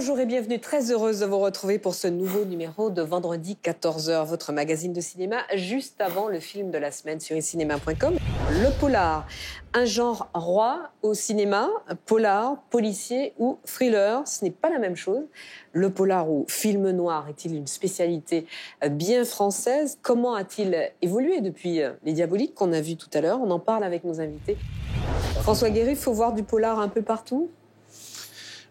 Bonjour et bienvenue, très heureuse de vous retrouver pour ce nouveau numéro de vendredi 14h, votre magazine de cinéma, juste avant le film de la semaine sur iCinéma.com. Le polar, un genre roi au cinéma, polar, policier ou thriller, ce n'est pas la même chose. Le polar ou film noir est-il une spécialité bien française? Comment a-t-il évolué depuis Les Diaboliques qu'on a vu tout à l'heure? On en parle avec nos invités. François Guéry, il faut voir du polar un peu partout?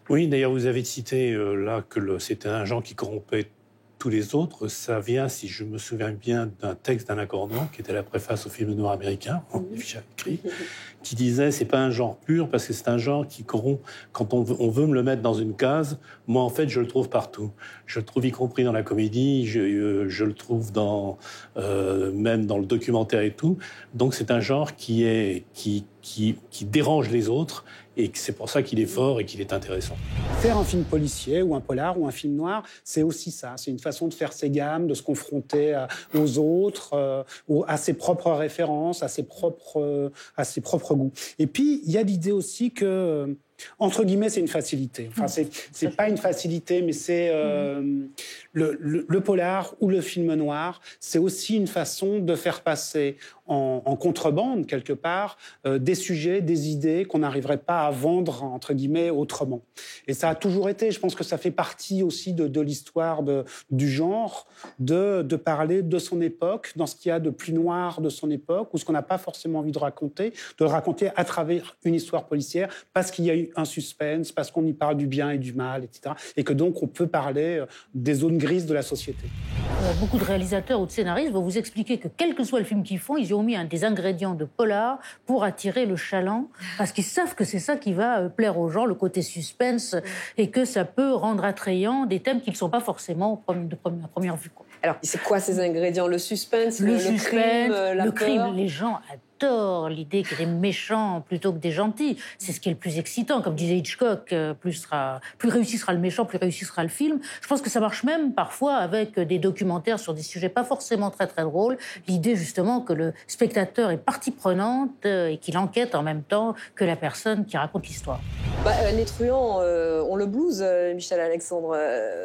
Oui, d'ailleurs, vous avez cité là que c'était un genre qui corrompait tous les autres. Ça vient, si je me souviens bien, d'un texte d'Alain Cornon, qui était la préface au film noir américain, écrit, qui disait « c'est pas un genre pur, parce que c'est un genre qui corrompt. Quand on veut me le mettre dans une case, moi, en fait, je le trouve partout. Je le trouve y compris dans la comédie, je le trouve même dans le documentaire et tout. Donc, c'est un genre qui dérange les autres, et c'est pour ça qu'il est fort et qu'il est intéressant. Faire un film policier ou un polar ou un film noir, c'est aussi ça. C'est une façon de faire ses gammes, de se confronter aux autres, à ses propres références, à ses propres goûts. Et puis, il y a l'idée aussi que, entre guillemets, c'est une facilité. Enfin, c'est pas une facilité, mais c'est le polar ou le film noir, c'est aussi une façon de faire passer en contrebande, quelque part, des sujets, des idées qu'on n'arriverait pas à vendre, entre guillemets, autrement. Et ça a toujours été, je pense que ça fait partie aussi de l'histoire du genre, de parler de son époque, dans ce qu'il y a de plus noir de son époque, ou ce qu'on n'a pas forcément envie de le raconter à travers une histoire policière, parce qu'il y a eu un suspense, parce qu'on y parle du bien et du mal, etc. Et que donc on peut parler des zones grises de la société. Beaucoup de réalisateurs ou de scénaristes vont vous expliquer que quel que soit le film qu'ils font, ils y ont mis des ingrédients de polar pour attirer le chaland, parce qu'ils savent que c'est ça qui va plaire aux gens, le côté suspense, et que ça peut rendre attrayant des thèmes qui ne sont pas forcément à première vue. Alors, c'est quoi ces ingrédients? Le suspense, le crime, la peur. Crime, les gens adorent l'idée qu'il y ait des méchants plutôt que des gentils. C'est ce qui est le plus excitant. Comme disait Hitchcock, plus réussi sera le méchant, plus réussi sera le film. Je pense que ça marche même parfois avec des documentaires sur des sujets pas forcément très très drôles. L'idée justement que le spectateur est partie prenante et qu'il enquête en même temps que la personne qui raconte l'histoire. Les truands ont le blues, Michel Alexandre,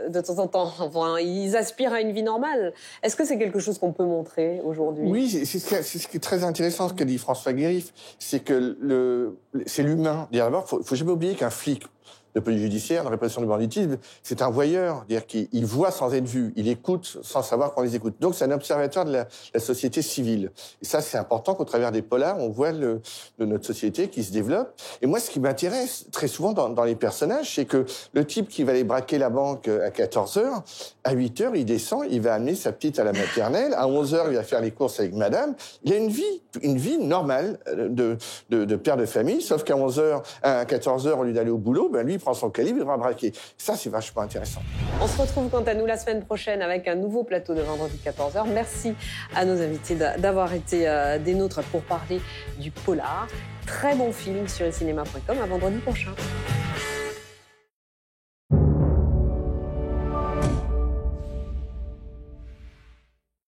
de temps en temps. Enfin, ils aspirent à une vie normale. Est-ce que c'est quelque chose qu'on peut montrer aujourd'hui? Oui, c'est ce qui est très intéressant, ce que dit François Guéry, c'est que c'est l'humain. D'abord, faut jamais oublier qu'un flic de police judiciaire, la répression du banditisme, c'est un voyeur, c'est-à-dire qu'il voit sans être vu, il écoute sans savoir qu'on les écoute. Donc c'est un observateur de la société civile. Et ça, c'est important qu'au travers des polars, on voit de notre société qui se développe. Et moi, ce qui m'intéresse très souvent dans les personnages, c'est que le type qui va aller braquer la banque à 14h, à 8h, il descend, il va amener sa petite à la maternelle, à 11h, il va faire les courses avec madame. Il a une vie normale de père de famille, sauf qu'à 11h, à 14h, au lieu d'aller au boulot, lui, il prend son calibre, il va braquer. Ça, c'est vachement intéressant. On se retrouve quant à nous la semaine prochaine avec un nouveau plateau de vendredi 14h. Merci à nos invités d'avoir été des nôtres pour parler du polar. Très bon film sur iCinéma.com à vendredi prochain.